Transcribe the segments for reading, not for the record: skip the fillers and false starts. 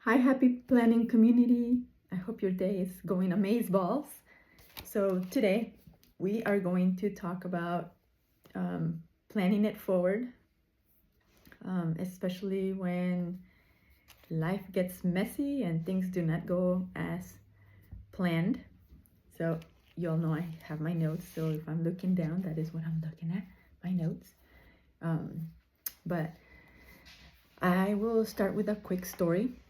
Hi, happy planning community. I hope your day is going amazeballs. So, today we are going to talk about planning it forward, especially when life gets messy and things do not go as planned. So, you all know I have my notes. So, if I'm looking down, that is what I'm looking at, my notes. But I will start with a quick story.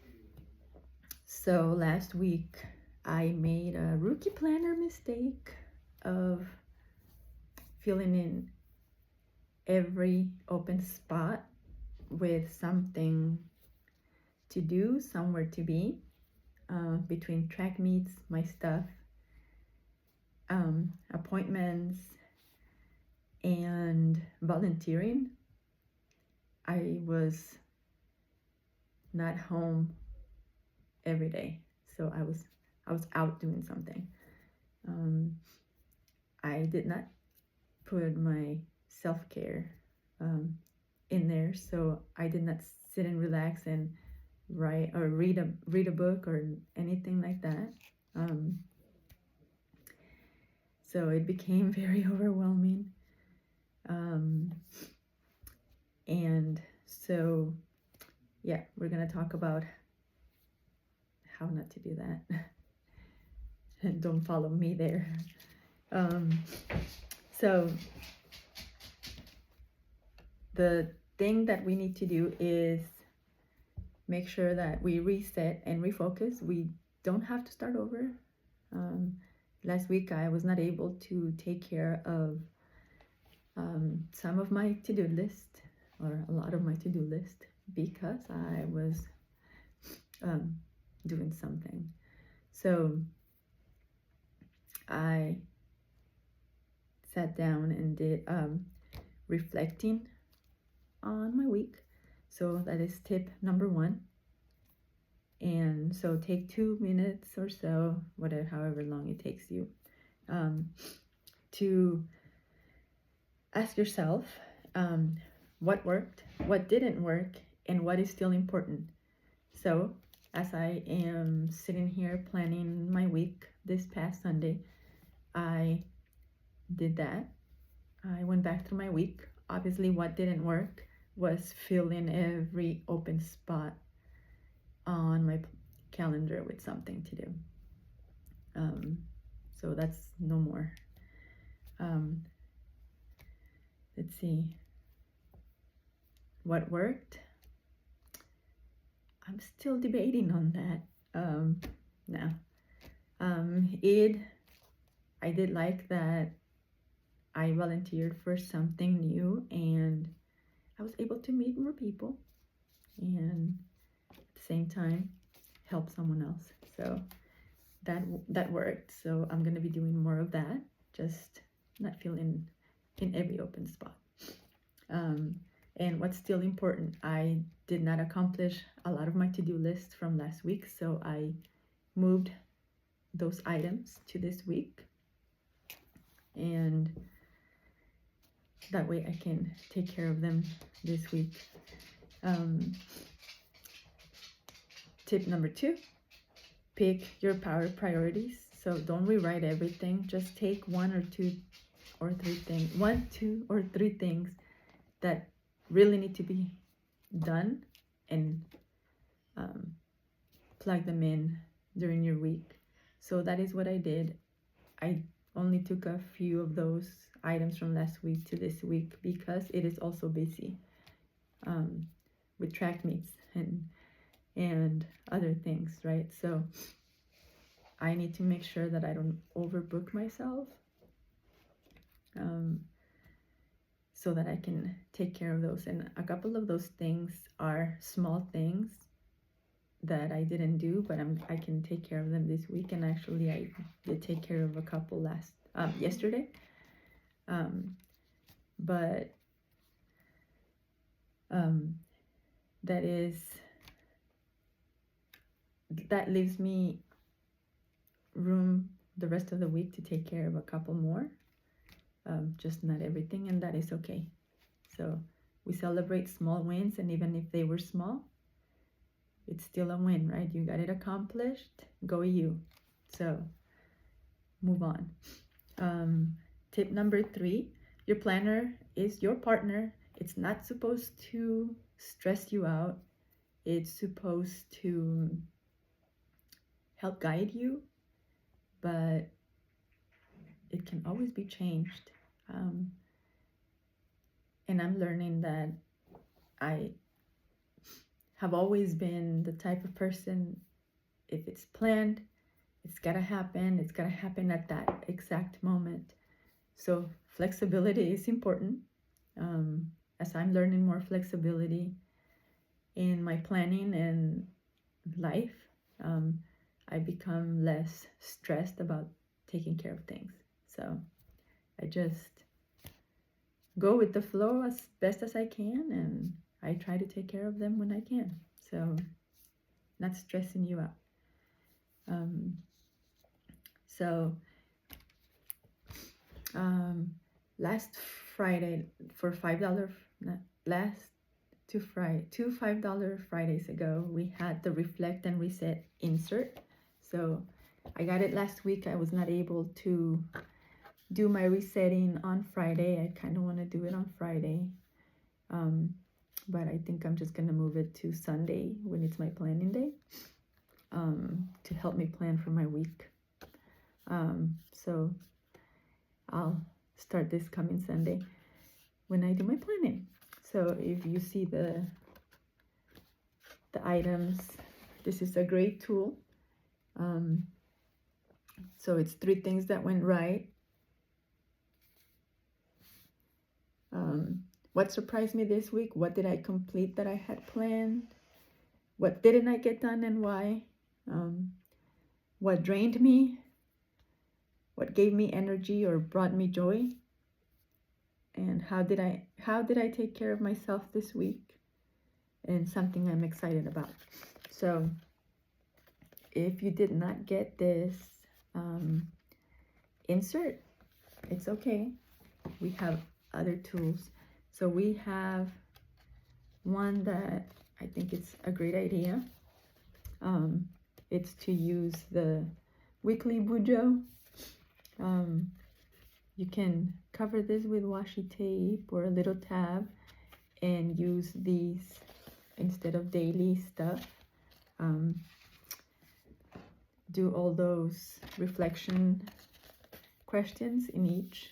So last week I made a rookie planner mistake of filling in every open spot with something to do, somewhere to be, between track meets, my stuff, appointments, and volunteering. I was not home every day, so I was out doing something. I did not put my self-care in there, so I did not sit and relax and write or read a book or anything like that. So it became very overwhelming, and so yeah, we're gonna talk about how not to do that. And don't follow me there. So the thing that we need to do is make sure that we reset and refocus. We don't have to start over. Last week I was not able to take care of some of my to-do list, or a lot of my to-do list, because I was doing something. So I sat down and did reflecting on my week. So that is tip number 1. And so take 2 minutes or so, whatever, however long it takes you, to ask yourself what worked, what didn't work, and what is still important. So as I am sitting here planning my week this past Sunday, I did that. I went back through my week. Obviously, what didn't work was fill in every open spot on my calendar with something to do. So that's no more. Let's see. What worked? I'm still debating on that. Now, I did like that I volunteered for something new, and I was able to meet more people and at the same time help someone else. So that worked. So I'm gonna be doing more of that, just not filling in every open spot. And what's still important, I did not accomplish a lot of my to-do list from last week, so I moved those items to this week, and that way I can take care of them this week. Tip number 2, pick your power priorities. So don't rewrite everything, just take 1 or 2 or 3 things, 1, 2, or 3 things that really need to be done, and plug them in during your week. So that is what I did. I only took a few of those items from last week to this week because it is also busy with track meets and other things, right? So I need to make sure that I don't overbook myself, so that I can take care of those. And a couple of those things are small things that I didn't do, but I can take care of them this week. And actually I did take care of a couple yesterday. But that leaves me room the rest of the week to take care of a couple more, just not everything, and that is okay. So we celebrate small wins, and even if they were small, it's still a win, right? You got it accomplished, go you. So move on. Tip number 3, your planner is your partner. It's not supposed to stress you out. It's supposed to help guide you, but it can always be changed. And I'm learning that I have always been the type of person, if it's planned, it's gotta happen. It's gotta happen at that exact moment. So flexibility is important. As I'm learning more flexibility in my planning and life, I become less stressed about taking care of things. So I just go with the flow as best as I can, and I try to take care of them when I can. So not stressing you out. Last Friday for $5, two $5 Fridays ago, we had the Reflect and Reset insert. So I got it last week. I was not able to do my resetting on Friday. I kind of want to do it on Friday. But I think I'm just going to move it to Sunday when it's my planning day, to help me plan for my week. So I'll start this coming Sunday when I do my planning. So if you see the items, this is a great tool. So it's 3 things that went right. What surprised me this week? What did I complete that I had planned? What didn't I get done and why? What drained me? What gave me energy or brought me joy? And how did I take care of myself this week? And something I'm excited about. So if you did not get this insert, it's okay. We have other tools. So we have one that I think it's a great idea. It's to use the weekly bujo. You can cover this with washi tape or a little tab and use these instead of daily stuff. Do all those reflection questions in each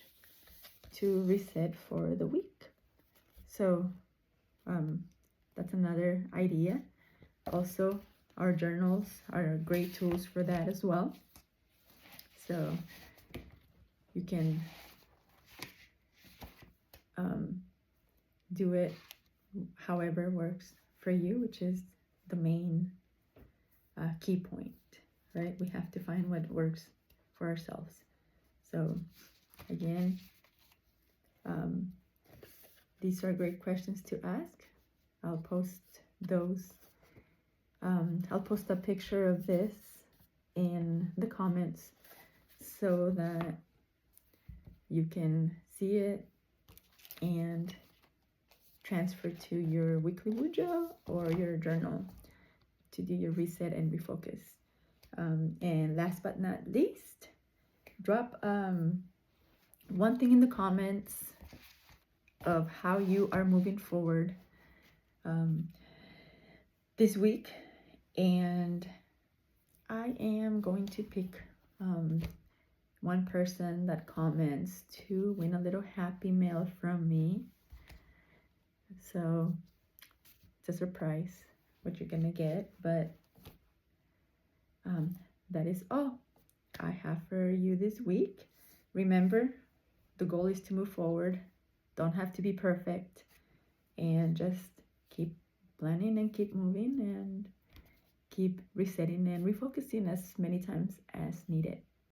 to reset for the week. So that's another idea. Also, our journals are great tools for that as well. So you can do it however works for you, which is the main key point, right? We have to find what works for ourselves. So again, these are great questions to ask. I'll post those. I'll post a picture of this in the comments so that you can see it and transfer to your weekly wujo or your journal to do your reset and refocus. And last but not least, drop one thing in the comments of how you are moving forward this week, and I am going to pick one person that comments to win a little happy mail from me. So it's a surprise what you're gonna get, but that is all I have for you this week. Remember, the goal is to move forward. Don't have to be perfect, and just keep planning and keep moving and keep resetting and refocusing as many times as needed.